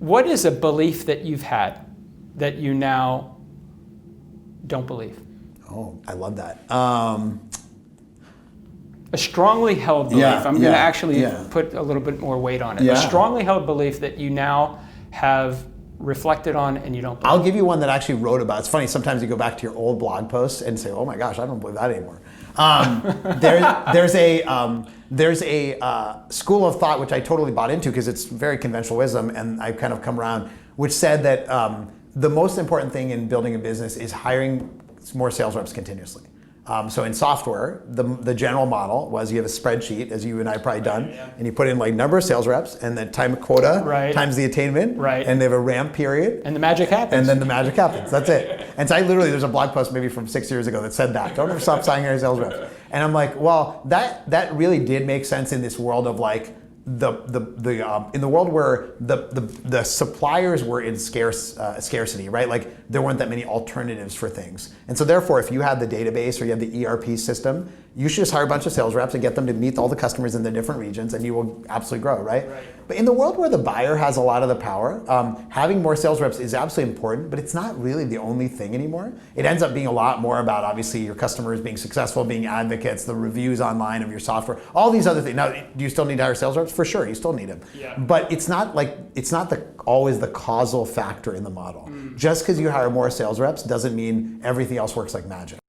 What is a belief that you've had that you now don't believe? Oh, I love that. A strongly held belief. I'm going to actually put a little bit more weight on it. Yeah. A strongly held belief that you now have reflected on and you don't believe. I'll give you one that I actually wrote about. It's funny, sometimes you go back to your old blog posts and say, oh my gosh, I don't believe that anymore. There's a school of thought which I totally bought into because it's very conventional wisdom, and I've kind of come around, which said that the most important thing in building a business is hiring more sales reps continuously. So in software, the general model was you have a spreadsheet, as you and I have probably done, and you put in like number of sales reps and then time quota times the attainment, and they have a ramp period. And the magic happens. And then the magic happens. That's it. And so there's a blog post maybe from 6 years ago that said that. Don't ever stop signing your sales reps. And I'm like, well, that really did make sense in this world of like, in the world where the suppliers were in scarcity, right? Like there weren't that many alternatives for things. And so therefore, if you had the database or you had the ERP system, you should just hire a bunch of sales reps and get them to meet all the customers in the different regions, and you will absolutely grow, right? But in the world where the buyer has a lot of the power, having more sales reps is absolutely important, but it's not really the only thing anymore. It ends up being a lot more about obviously your customers being successful, being advocates, the reviews online of your software, all these other things. Now, do you still need to hire sales reps? For sure, you still need them. But it's not always the causal factor in the model. Just because you hire more sales reps doesn't mean everything else works like magic.